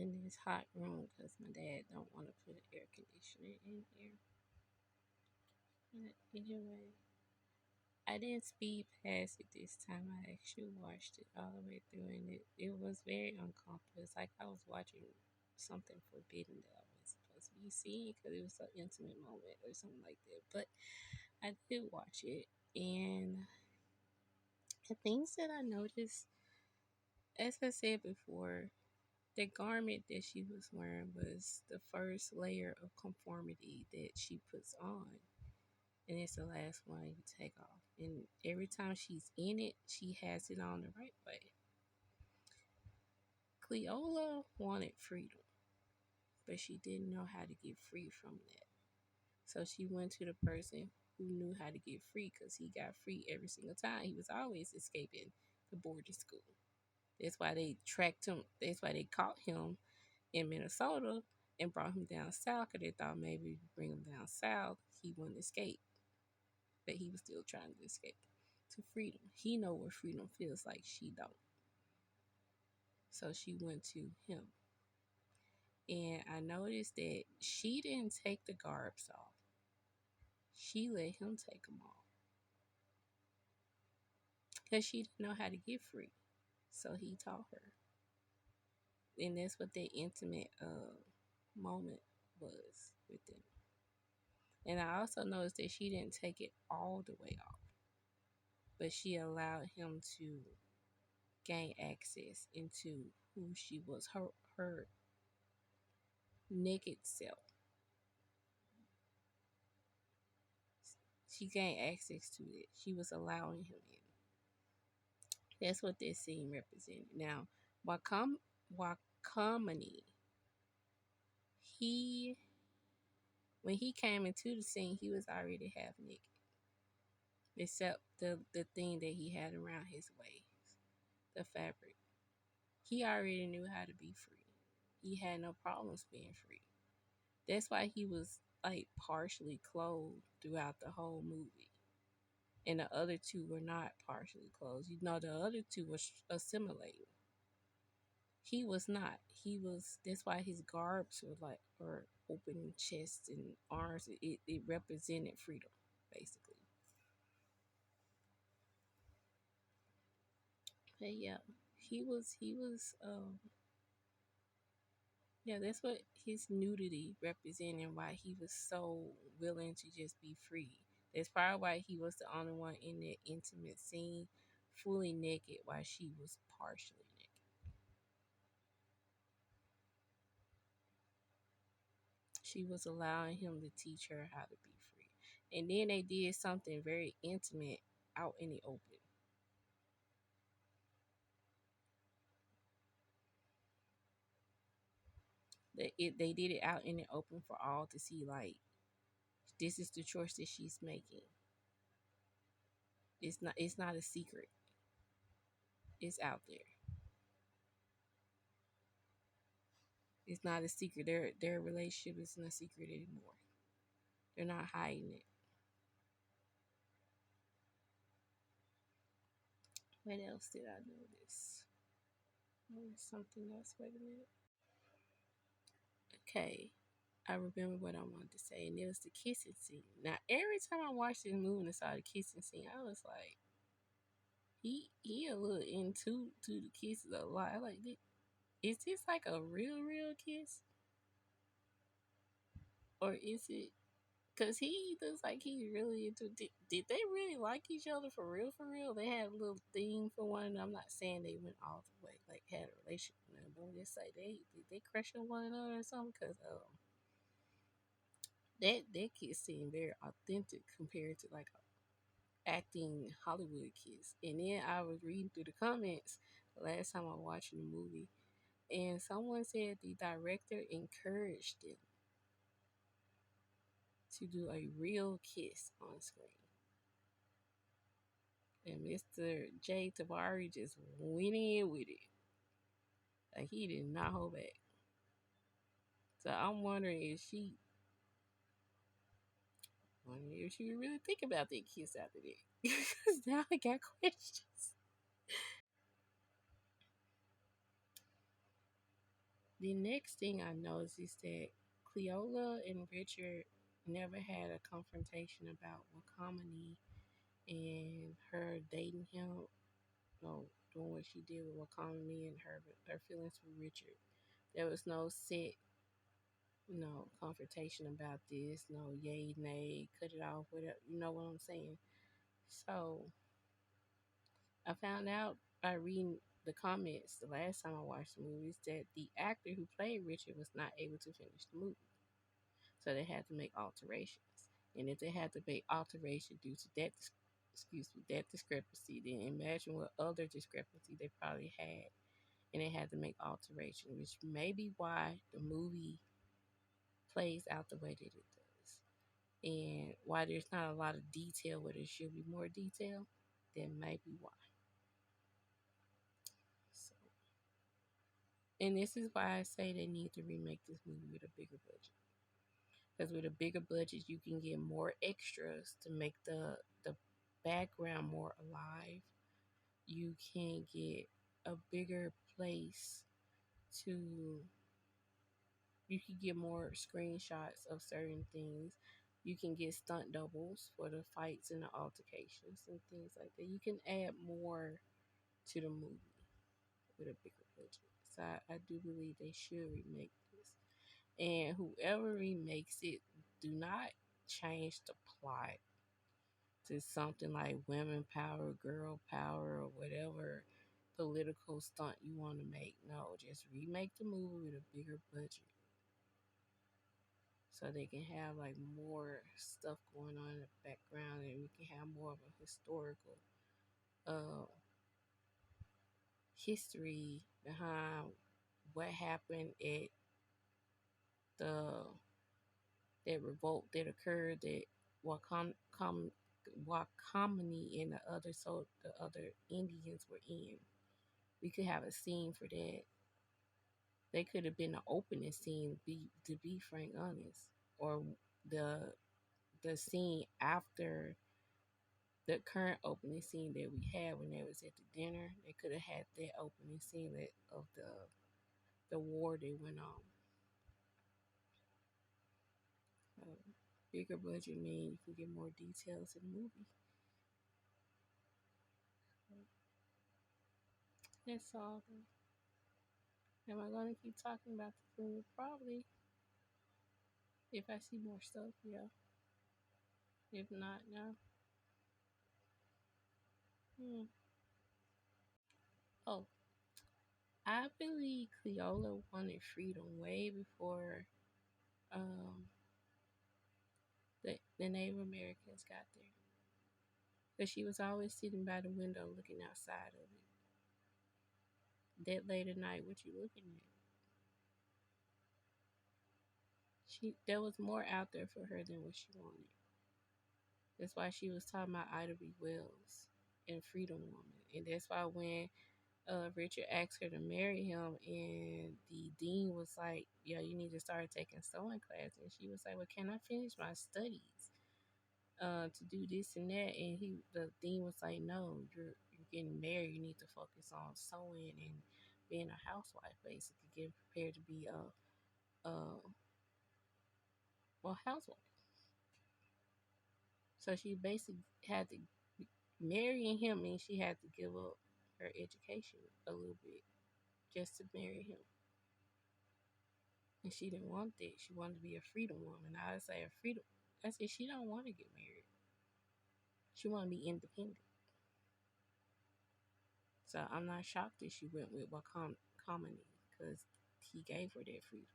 in this hot room because my dad don't want to put an air conditioner in here. But anyway, I didn't speed past it this time. I actually watched it all the way through, and it was very uncomfortable. It's like I was watching something forbidden that I wasn't supposed to be seeing because it was an intimate moment or something like that. But I did watch it, and the things that I noticed, as I said before, the garment that she was wearing was the first layer of conformity that she puts on. And it's the last one you take off. And every time she's in it, she has it on the right way. Cleola wanted freedom, but she didn't know how to get free from that. So she went to the person who knew how to get free because he got free every single time. He was always escaping the boarding school. That's why they tracked him. That's why they caught him in Minnesota and brought him down south because they thought maybe if you bring him down south, he wouldn't escape. But he was still trying to escape to freedom. He know what freedom feels like. She don't. So she went to him. And I noticed that she didn't take the garbs off. She let him take them off. Because she didn't know how to get free. So he taught her. And that's what that intimate moment was with them. And I also noticed that she didn't take it all the way off. But she allowed him to gain access into who she was, her naked self. She gained access to it. She was allowing him in. That's what this scene represented. Now, Wakamani, he when he came into the scene, he was already half naked, except the thing that he had around his waist, the fabric. He already knew how to be free. He had no problems being free. That's why he was like partially clothed throughout the whole movie. And the other two were not partially clothed. You know, the other two were assimilating. He was not. He was. That's why his garbs were open chest and arms. It represented freedom, basically. But yeah, he was. Yeah, that's what his nudity represented. Why he was so willing to just be free. That's probably why he was the only one in that intimate scene, fully naked, while she was partially naked. She was allowing him to teach her how to be free. And then they did something very intimate out in the open. They did it out in the open for all to see, like, this is the choice that she's making. It's not a secret. It's out there. It's not a secret. Their relationship isn't a secret anymore. They're not hiding it. What else did I notice? Something else. Wait a minute. Okay. I remember what I wanted to say, and it was the kissing scene. Now, every time I watched this movie and I saw the kissing scene, I was like, he a little into to the kisses a lot. I like, is this like a real kiss, or is it? Cause he looks like he's really into. Did they really like each other for real? For real, they had a little thing for one another. I'm not saying they went all the way, like had a relationship with them, but I'm just like they crush on one another or something. Cause that kiss seemed very authentic compared to like acting Hollywood kiss. And then I was reading through the comments the last time I watched the movie, and someone said the director encouraged them to do a real kiss on screen. And Mr. J. Tabari just went in with it. Like he did not hold back. So I'm wondering if she would really think about that kiss after that. Because now I got questions. The next thing I noticed is that Cleola and Richard never had a confrontation about Wakamani and her dating him, no, doing what she did with Wakamani and her feelings for Richard. There was no set, confrontation about this, no yay, nay, cut it off, whatever, you know what I'm saying? So I found out by reading the comments the last time I watched the movies that the actor who played Richard was not able to finish the movie. So they had to make alterations. And if they had to make alterations due to that discrepancy, then imagine what other discrepancy they probably had. And they had to make alterations, which may be why the movie plays out the way that it does. And why there's not a lot of detail where there should be more detail, that may be why. So, and this is why I say they need to remake this movie with a bigger budget. Because with a bigger budget, you can get more extras to make the background more alive. You can get a bigger place to. You can get more screenshots of certain things. You can get stunt doubles for the fights and the altercations and things like that. You can add more to the movie with a bigger budget. So I do believe they should remake this. And whoever remakes it, do not change the plot to something like women power, girl power, or whatever political stunt you want to make. No, just remake the movie with a bigger budget so they can have like more stuff going on in the background and we can have more of a historical uh, history behind what happened at the that revolt that occurred that Wakamani and the other Indians were in. We could have a scene for that. They could have been an opening scene, to be frank honest, or the the scene after the current opening scene that we had when they was at the dinner. They could have had that opening scene of the war they went on. Bigger budget mean you can get more details in the movie. That's all. Am I going to keep talking about the film? Probably. If I see more stuff, yeah. If not, no. Hmm. Oh, I believe Cleola wanted freedom way before the Native Americans got there. Because she was always sitting by the window looking outside of it. That late at night, what you looking at? There was more out there for her than what she wanted. That's why she was talking about Ida B. Wells and Freedom Woman. And that's why when Richard asked her to marry him, and the dean was like, "Yeah, you need to start taking sewing class." And she was like, "Well, can I finish my studies to do this and that?" And the dean was like, "No, you're getting married. You need to focus on sewing and being a housewife, basically getting prepared to be housewife." So she basically had to marrying him means she had to give up her education a little bit just to marry him. And she didn't want that. She wanted to be a freedom woman. I would say a freedom. I said she don't want to get married. She want to be independent. So I'm not shocked that she went with Wakamani because he gave her that freedom.